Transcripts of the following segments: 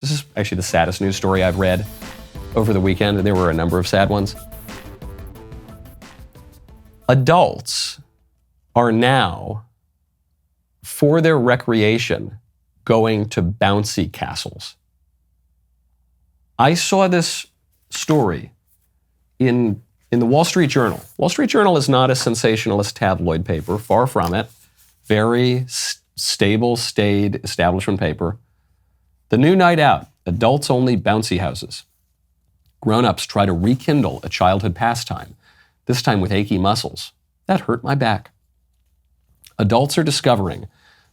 This is actually the saddest news story I've read over the weekend. There were a number of sad ones. Adults are now, for their recreation, going to bouncy castles. I saw this story in the Wall Street Journal. Wall Street Journal is not a sensationalist tabloid paper, far from it. Very stable, staid establishment paper. The new night out, adults-only bouncy houses. Grown-ups try to rekindle a childhood pastime, this time with achy muscles. That hurt my back. Adults are discovering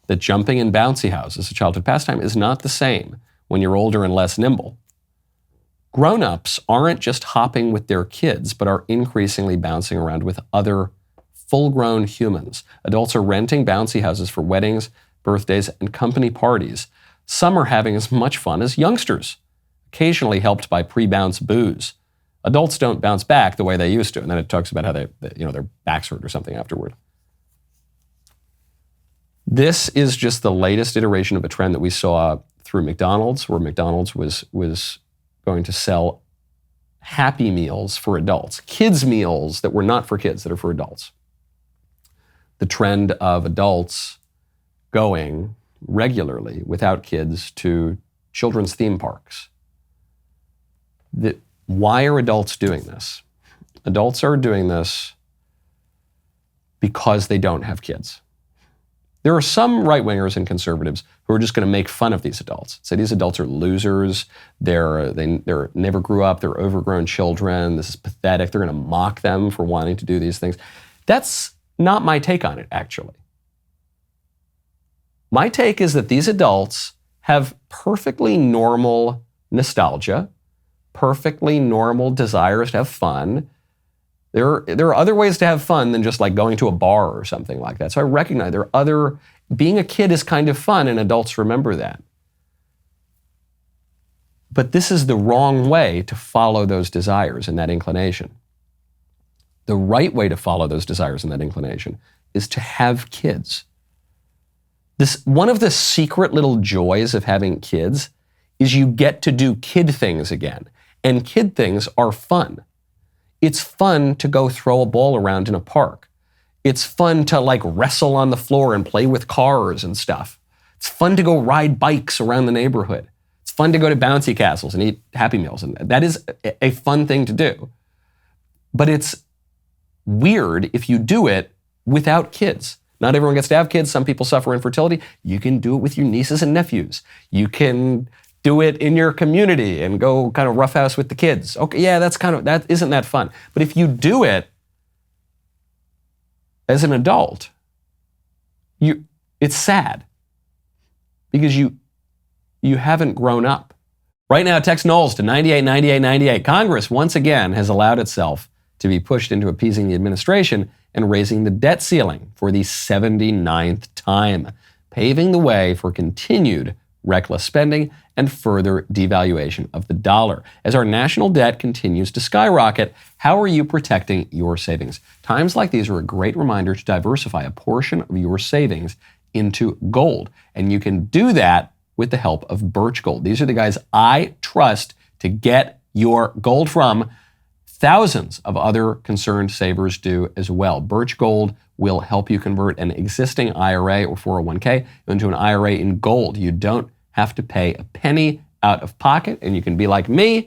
that jumping in bouncy houses, a childhood pastime, is not the same when you're older and less nimble. Grown-ups aren't just hopping with their kids, but are increasingly bouncing around with other full-grown humans. Adults are renting bouncy houses for weddings, birthdays, and company parties. Some are having as much fun as youngsters, occasionally helped by pre-bounce booze. Adults don't bounce back the way they used to, and then it talks about how their backs hurt or something afterward. This is just the latest iteration of a trend that we saw through McDonald's, where McDonald's was going to sell Happy Meals for adults, kids' meals that were not for kids, that are for adults. The trend of adults going regularly without kids to children's theme parks. Why are adults doing this? Adults are doing this because they don't have kids. There are some right-wingers and conservatives who are just going to make fun of these adults. Say these adults are losers, they never grew up, they're overgrown children, this is pathetic, they're going to mock them for wanting to do these things. That's not my take on it, actually. My take is that these adults have perfectly normal nostalgia, perfectly normal desires to have fun. There are other ways to have fun than just like going to a bar or something like that. So I recognize being a kid is kind of fun, and adults remember that. But this is the wrong way to follow those desires and that inclination. The right way to follow those desires and that inclination is to have kids. One of the secret little joys of having kids is you get to do kid things again. And kid things are fun. It's fun to go throw a ball around in a park. It's fun to like wrestle on the floor and play with cars and stuff. It's fun to go ride bikes around the neighborhood. It's fun to go to bouncy castles and eat Happy Meals. And that is a fun thing to do. But it's weird if you do it without kids. Not everyone gets to have kids. Some people suffer infertility. You can do it with your nieces and nephews. You can do it in your community and go kind of roughhouse with the kids. Okay, yeah, that isn't that fun. But if you do it as an adult, it's sad because you haven't grown up. Right now, text Knowles to 989898. Congress once again has allowed itself to be pushed into appeasing the administration and raising the debt ceiling for the 79th time, paving the way for continued reckless spending and further devaluation of the dollar. As our national debt continues to skyrocket, how are you protecting your savings? Times like these are a great reminder to diversify a portion of your savings into gold. And you can do that with the help of Birch Gold. These are the guys I trust to get your gold from. Thousands of other concerned savers do as well. Birch Gold will help you convert an existing IRA or 401k into an IRA in gold. You don't have to pay a penny out of pocket, and you can be like me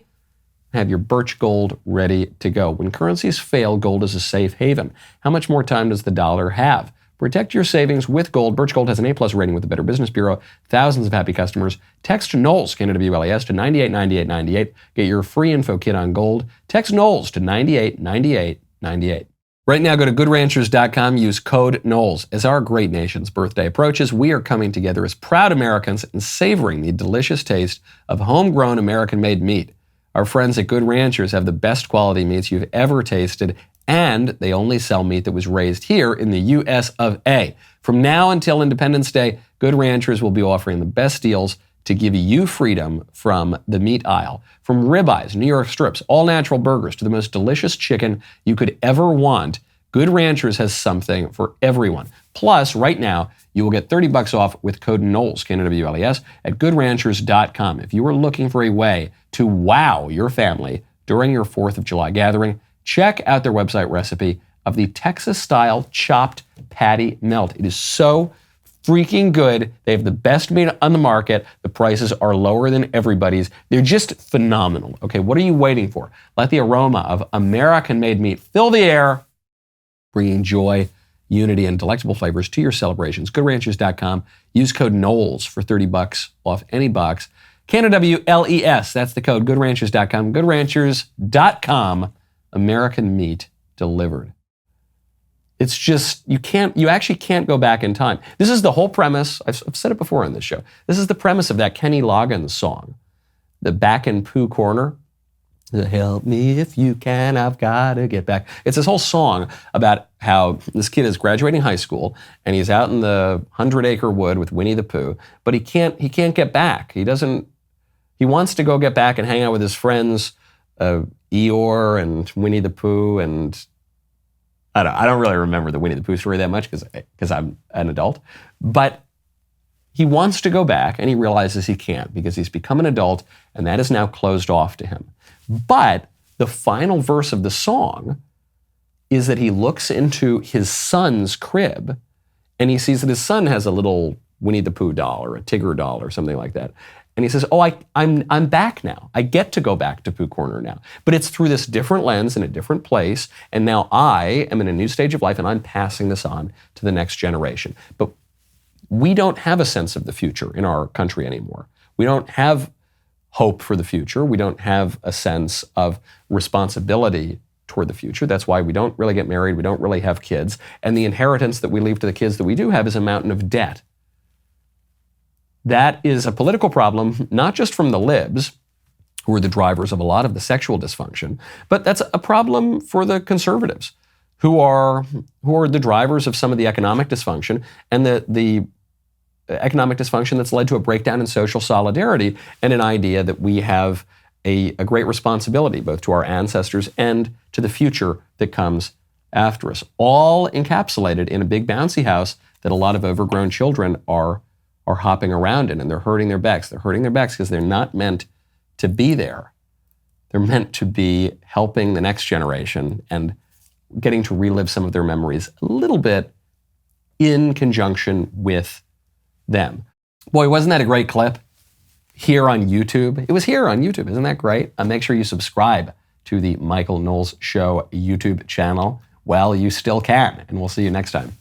and have your Birch Gold ready to go. When currencies fail, gold is a safe haven. How much more time does the dollar have? Protect your savings with gold. Birch Gold has an A+ rating with the Better Business Bureau. Thousands of happy customers. Text Knowles, Canada WLAS, to 989898. Get your free info kit on gold. Text Knowles to 989898. Right now, go to goodranchers.com, use code Knowles. As our great nation's birthday approaches, we are coming together as proud Americans and savoring the delicious taste of homegrown American-made meat. Our friends at Good Ranchers have the best quality meats you've ever tasted, and they only sell meat that was raised here in the U.S. of A. From now until Independence Day, Good Ranchers will be offering the best deals to give you freedom from the meat aisle. From ribeyes, New York strips, all-natural burgers, to the most delicious chicken you could ever want, Good Ranchers has something for everyone. Plus, right now, you will get $30 off with code Knowles, Knowles, at goodranchers.com. If you are looking for a way to wow your family during your 4th of July gathering, check out their website recipe of the Texas-style chopped patty melt. It is so freaking good. They have the best meat on the market. The prices are lower than everybody's. They're just phenomenal. Okay, what are you waiting for? Let the aroma of American-made meat fill the air, bringing joy, unity, and delectable flavors to your celebrations. GoodRanchers.com. Use code Knowles for $30 off any box. KNOWLES, that's the code. GoodRanchers.com. GoodRanchers.com. American meat delivered. It's just, you actually can't go back in time. This is the whole premise. I've said it before on this show. This is the premise of that Kenny Loggins song, the Back in Pooh Corner. Help me if you can, I've got to get back. It's this whole song about how this kid is graduating high school and he's out in the 100-acre wood with Winnie the Pooh, but he can't get back. He wants to go get back and hang out with his friends, Eeyore and Winnie the Pooh, and I don't really remember the Winnie the Pooh story that much because I'm an adult, but he wants to go back and he realizes he can't because he's become an adult and that is now closed off to him. But the final verse of the song is that he looks into his son's crib and he sees that his son has a little Winnie the Pooh doll or a Tigger doll or something like that. And he says, I'm back now. I get to go back to Pooh Corner now. But it's through this different lens in a different place. And now I am in a new stage of life and I'm passing this on to the next generation. But we don't have a sense of the future in our country anymore. We don't have hope for the future. We don't have a sense of responsibility toward the future. That's why we don't really get married. We don't really have kids. And the inheritance that we leave to the kids that we do have is a mountain of debt. That is a political problem, not just from the libs, who are the drivers of a lot of the sexual dysfunction, but that's a problem for the conservatives, who are the drivers of some of the economic dysfunction and the economic dysfunction that's led to a breakdown in social solidarity and an idea that we have a great responsibility both to our ancestors and to the future that comes after us, all encapsulated in a big bouncy house that a lot of overgrown children are hopping around in, and they're hurting their backs. They're hurting their backs because they're not meant to be there. They're meant to be helping the next generation and getting to relive some of their memories a little bit in conjunction with them. Boy, wasn't that a great clip? Here on YouTube. It was here on YouTube. Isn't that great? Make sure you subscribe to the Michael Knowles Show YouTube channel while you still can. And we'll see you next time.